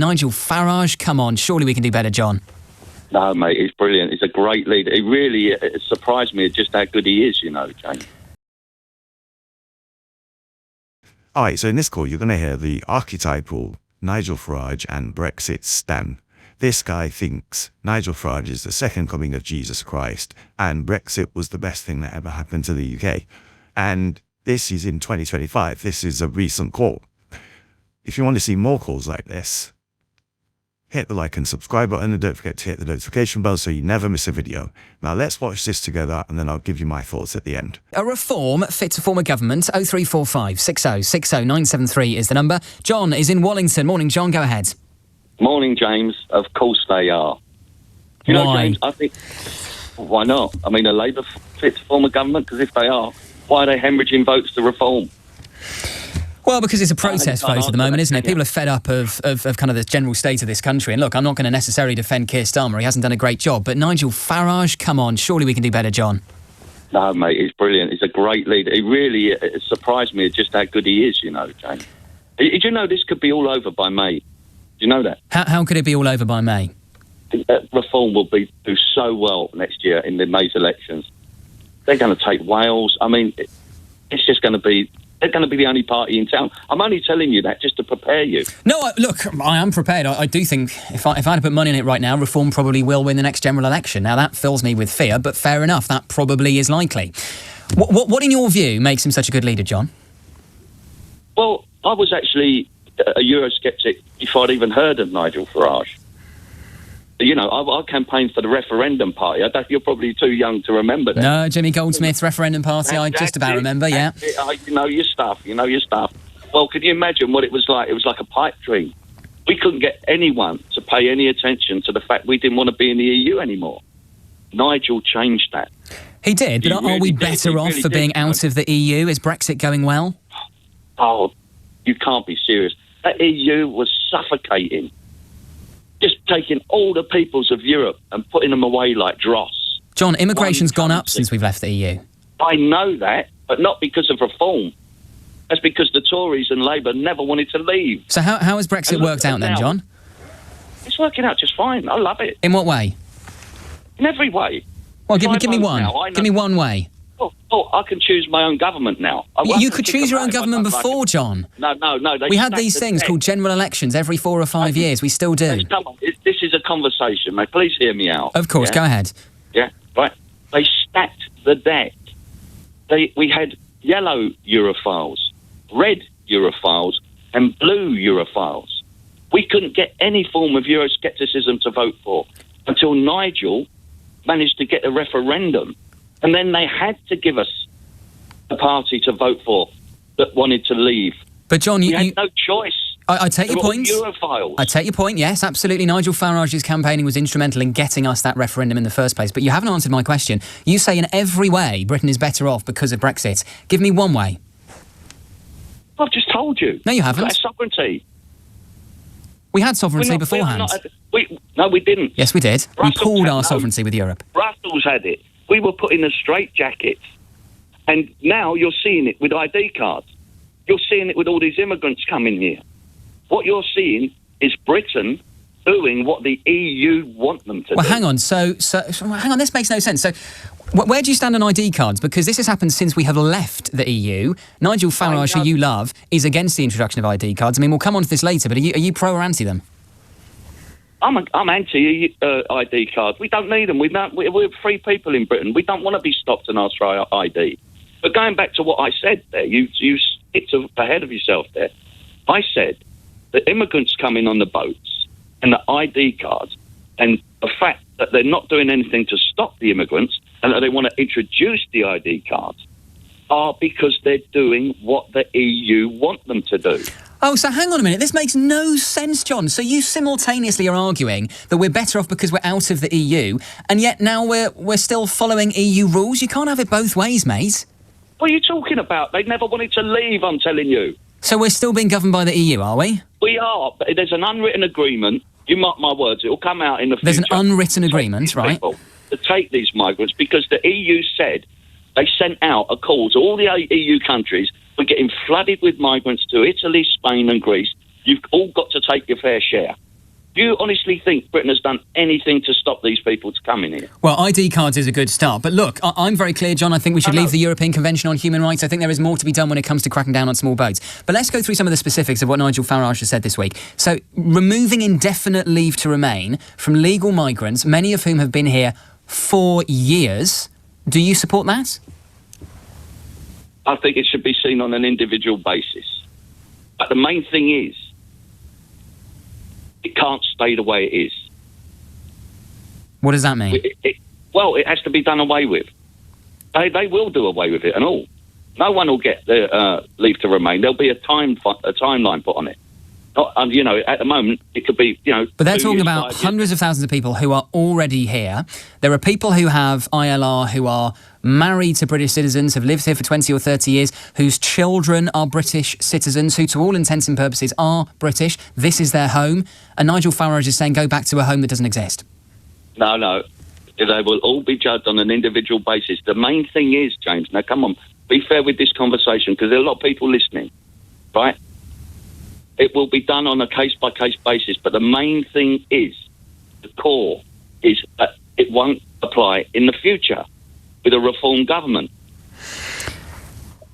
Nigel Farage, come on, surely we can do better, John. No, mate, he's brilliant. He's a great leader. He really surprised me at just how good he is, James. All right, so in this call, you're going to hear the archetypal Nigel Farage and Brexit stan. This guy thinks Nigel Farage is the second coming of Jesus Christ, and Brexit was the best thing that ever happened to the UK. And this is in 2025. This is a recent call. If you want to see more calls like this, hit the like and subscribe button, and don't forget to hit the notification bell so you never miss a video. Now let's watch this together, and then I'll give you my thoughts at the end. A reform fit to form a government. 0345 60 60 973 is the number. John is in Wallington. Morning, John. Go ahead. Morning, James. Of course they are. Why? James, I think, why not? I mean, are Labour fit to form a government? Because if they are, why are they hemorrhaging votes to reform? Well, because it's a protest vote at the moment, isn't it? People are fed up of kind of the general state of this country. And look, I'm not going to necessarily defend Keir Starmer. He hasn't done a great job. But Nigel Farage, come on, surely we can do better, John. No, mate, he's brilliant. He's a great leader. He really surprised me at just how good he is, James. Did you know this could be all over by May? Do you know that? How could it be all over by May? Reform will do so well next year in the May's elections. They're going to take Wales. I mean, it's just going to be... They're going to be the only party in town. I'm only telling you that just to prepare you. No, look, I am prepared. I do think if I had to put money in it right now, Reform probably will win the next general election. Now, that fills me with fear, but fair enough, that probably is likely. What in your view, makes him such a good leader, John? Well, I was actually a Eurosceptic before I'd even heard of Nigel Farage. I campaigned for the referendum party. You're probably too young to remember that. No, Jimmy Goldsmith's referendum party, I just about remember, yeah. You know your stuff. Well, can you imagine what it was like? It was like a pipe dream. We couldn't get anyone to pay any attention to the fact we didn't want to be in the EU anymore. Nigel changed that. He did, but are we better off for being out of the EU? Is Brexit going well? Oh, you can't be serious. That EU was suffocating. Just taking all the peoples of Europe and putting them away like dross. John, immigration's gone up since we've left the EU. I know that, but not because of reform. That's because the Tories and Labour never wanted to leave. So how has Brexit worked out then, John? It's working out just fine. I love it. In what way? In every way. Well, give me one. Give me one way. Oh, I can choose my own government now. You could choose your own government before, John. No. We had these things called general elections every 4 or 5 years. We still do. Come on, this is a conversation, mate. Please hear me out. Of course, go ahead. Yeah, right. They stacked the deck. We had yellow Europhiles, red Europhiles, and blue Europhiles. We couldn't get any form of Euroscepticism to vote for until Nigel managed to get a referendum. And then they had to give us a party to vote for that wanted to leave. But John, you had no choice. I take your point. Europhiles. I take your point, yes, absolutely. Nigel Farage's campaigning was instrumental in getting us that referendum in the first place. But you haven't answered my question. You say in every way Britain is better off because of Brexit. Give me one way. I've just told you. No, you haven't. We've got sovereignty. We had sovereignty beforehand. No, we didn't. Yes, we did. We pooled our sovereignty with Europe. Brussels had it. We were put in a straitjacket. And now you're seeing it with ID cards. You're seeing it with all these immigrants coming here. What you're seeing is Britain doing what the EU want them to do. Well, hang on. So hang on. This makes no sense. So where do you stand on ID cards? Because this has happened since we have left the EU. Nigel Farage, who you love, is against the introduction of ID cards. I mean, we'll come on to this later, but are you pro or anti them? I'm anti ID cards. We don't need them. We're free people in Britain. We don't want to be stopped and asked for our ID. But going back to what I said there, you skipped ahead of yourself there. I said that immigrants coming on the boats and the ID cards and the fact that they're not doing anything to stop the immigrants and that they want to introduce the ID cards are because they're doing what the EU want them to do. Oh, so hang on a minute. This makes no sense, John. So you simultaneously are arguing that we're better off because we're out of the EU, and yet now we're still following EU rules? You can't have it both ways, mate. What are you talking about? They never wanted to leave, I'm telling you. So we're still being governed by the EU, are we? We are, but there's an unwritten agreement. You mark my words, it will come out in the future. There's an unwritten agreement, right? To take these migrants, because the EU said they sent out a call to all the EU countries. We're getting flooded with migrants to Italy, Spain and Greece. You've all got to take your fair share. Do you honestly think Britain has done anything to stop these people to coming here? Well, ID cards is a good start. But look, I'm very clear, John. I think we should leave the European Convention on Human Rights. I think there is more to be done when it comes to cracking down on small boats. But let's go through some of the specifics of what Nigel Farage has said this week. So, removing indefinite leave to remain from legal migrants, many of whom have been here for years. Do you support that? I think it should be seen on an individual basis. But the main thing is, it can't stay the way it is. What does that mean? It has to be done away with. They will do away with it and all. No one will get the leave to remain. There'll be a timeline put on it. At the moment, it could be, But they're talking about hundreds of thousands of people who are already here. There are people who have ILR who are married to British citizens, have lived here for 20 or 30 years, whose children are British citizens, who to all intents and purposes are British. This is their home. And Nigel Farage is saying go back to a home that doesn't exist. No. They will all be judged on an individual basis. The main thing is, James, now come on, be fair with this conversation, because there are a lot of people listening, right? It will be done on a case-by-case basis, but the main thing is, the core is that it won't apply in the future with a reform government.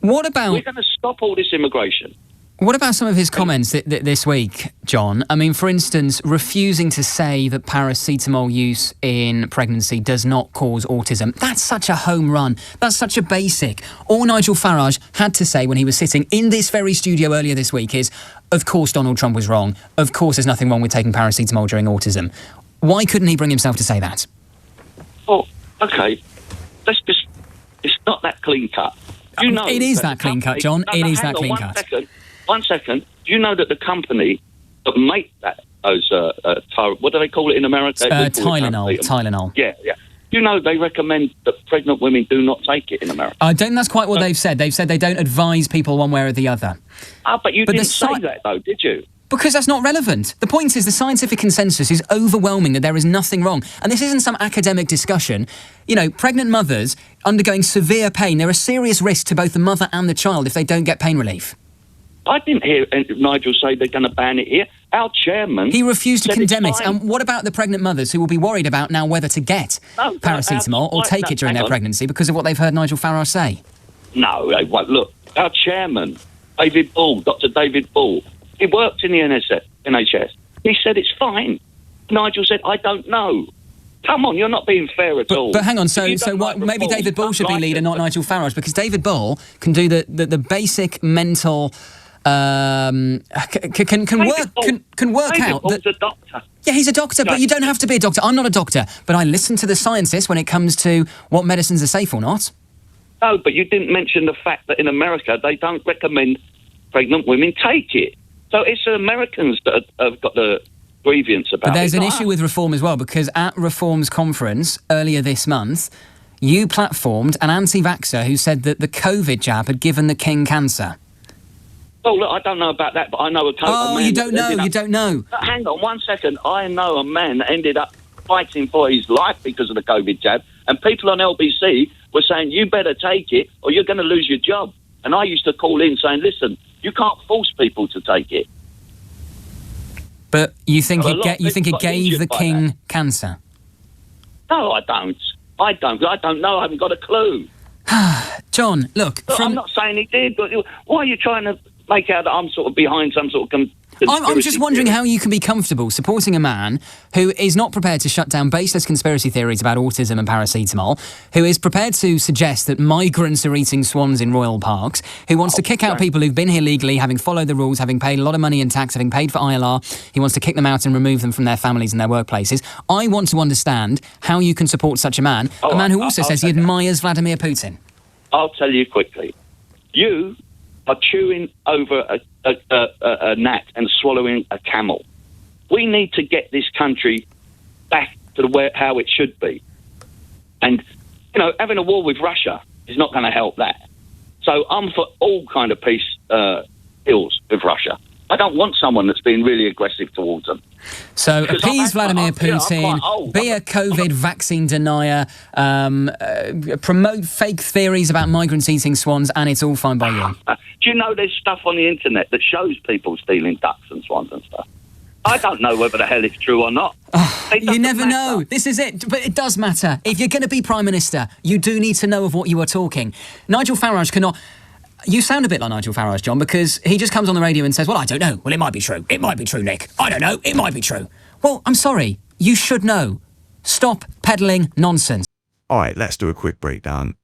What about... We're going to stop all this immigration. What about some of his comments this week, John? I mean, for instance, refusing to say that paracetamol use in pregnancy does not cause autism. That's such a home run. That's such a basic. All Nigel Farage had to say when he was sitting in this very studio earlier this week is, of course Donald Trump was wrong. Of course there's nothing wrong with taking paracetamol during autism. Why couldn't he bring himself to say that? Oh, OK. It's not that clean cut. You know it is that clean cut, John. It is that clean cut. One second. Do you know that the company that make those what do they call it in America? Tylenol. Yeah. Do you know they recommend that pregnant women do not take it in America? I don't think that's quite what they've said. They've said they don't advise people one way or the other. But you didn't say that, though, did you? Because that's not relevant. The point is the scientific consensus is overwhelming that there is nothing wrong. And this isn't some academic discussion. Pregnant mothers undergoing severe pain, they're a serious risk to both the mother and the child if they don't get pain relief. I didn't hear Nigel say they're going to ban it here. Our chairman... He refused to condemn it. And what about the pregnant mothers who will be worried about now whether to get paracetamol or take it during their pregnancy because of what they've heard Nigel Farage say? No, they won't. Look, our chairman, David Ball, Dr. David Ball, he worked in the NHS. He said it's fine. Nigel said, I don't know. Come on, you're not being fair at all. But hang on, so what? Maybe David Ball should be leader, not Nigel Farage, because David Ball can do the basic mental... can work out that... David Ball's a doctor. Yeah, he's a doctor, but you don't have to be a doctor. I'm not a doctor, but I listen to the scientists when it comes to what medicines are safe or not. No, but you didn't mention the fact that in America they don't recommend pregnant women take it. So it's the Americans that have got the grievance about it. But there's an issue with Reform as well, because at Reform's conference earlier this month, you platformed an anti-vaxxer who said that the COVID jab had given the king cancer. Oh, look, I don't know about that, but I know a man... Oh, you don't know. Hang on 1 second. I know a man that ended up fighting for his life because of the COVID jab, and people on LBC were saying, you better take it or you're going to lose your job. And I used to call in saying, listen, you can't force people to take it. But you think it gave the king cancer? No, I don't. I don't know. I haven't got a clue. John, look... I'm not saying he did, but why are you trying to make out that I'm sort of behind some sort of... I'm just wondering how you can be comfortable supporting a man who is not prepared to shut down baseless conspiracy theories about autism and paracetamol, who is prepared to suggest that migrants are eating swans in royal parks, who wants to kick out people who've been here legally, having followed the rules, having paid a lot of money in tax, having paid for ILR. He wants to kick them out and remove them from their families and their workplaces. I want to understand how you can support such a man who also says he admires Vladimir Putin. I'll tell you quickly. You are chewing over a gnat and swallowing a camel. We need to get this country back to how it should be. And, having a war with Russia is not going to help that. So I'm for all kind of peace deals with Russia. I don't want someone that's being really aggressive towards them. So appease Vladimir Putin, be a COVID vaccine denier, promote fake theories about migrants eating swans, and it's all fine by you. Do you know there's stuff on the internet that shows people stealing ducks and swans and stuff? I don't know whether the hell it's true or not. You never know. This is it. But it does matter. If you're going to be Prime Minister, you do need to know of what you are talking. Nigel Farage cannot... You sound a bit like Nigel Farage, John, because he just comes on the radio and says, well, I don't know. Well, it might be true. It might be true, Nick. I don't know. It might be true. Well, I'm sorry. You should know. Stop peddling nonsense. All right, let's do a quick breakdown.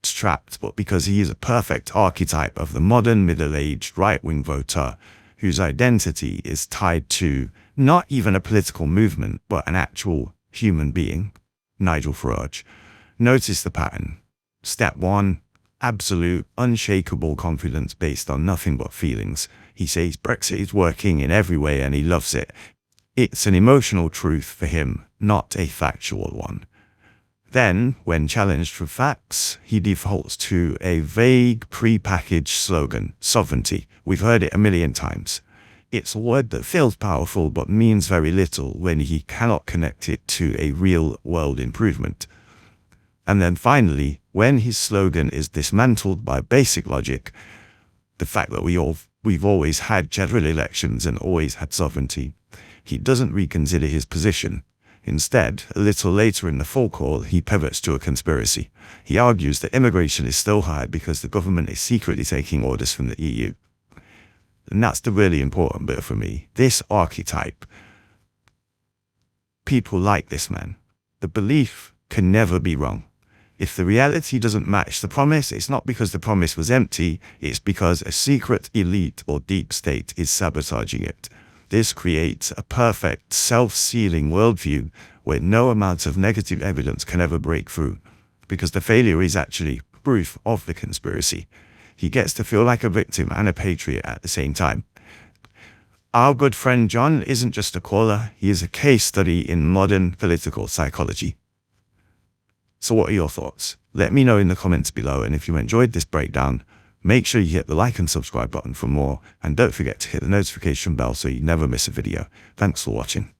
It's trapped, but because he is a perfect archetype of the modern middle-aged right-wing voter whose identity is tied to not even a political movement, but an actual human being, Nigel Farage. Notice the pattern. Step 1, absolute, unshakable confidence based on nothing but feelings. He says Brexit is working in every way and he loves it. It's an emotional truth for him, not a factual one. Then, when challenged for facts, he defaults to a vague, pre-packaged slogan, sovereignty. We've heard it a million times. It's a word that feels powerful but means very little when he cannot connect it to a real-world improvement. And then finally, when his slogan is dismantled by basic logic, the fact that we've always had general elections and always had sovereignty, he doesn't reconsider his position. Instead, a little later in the phone call, he pivots to a conspiracy. He argues that immigration is still hard because the government is secretly taking orders from the EU. And that's the really important bit for me. This archetype. People like this man. The belief can never be wrong. If the reality doesn't match the promise, it's not because the promise was empty, it's because a secret elite or deep state is sabotaging it. This creates a perfect, self-sealing worldview where no amount of negative evidence can ever break through, because the failure is actually proof of the conspiracy. He gets to feel like a victim and a patriot at the same time. Our good friend John isn't just a caller, he is a case study in modern political psychology. So what are your thoughts? Let me know in the comments below, and if you enjoyed this breakdown, make sure you hit the like and subscribe button for more, and don't forget to hit the notification bell so you never miss a video. Thanks for watching.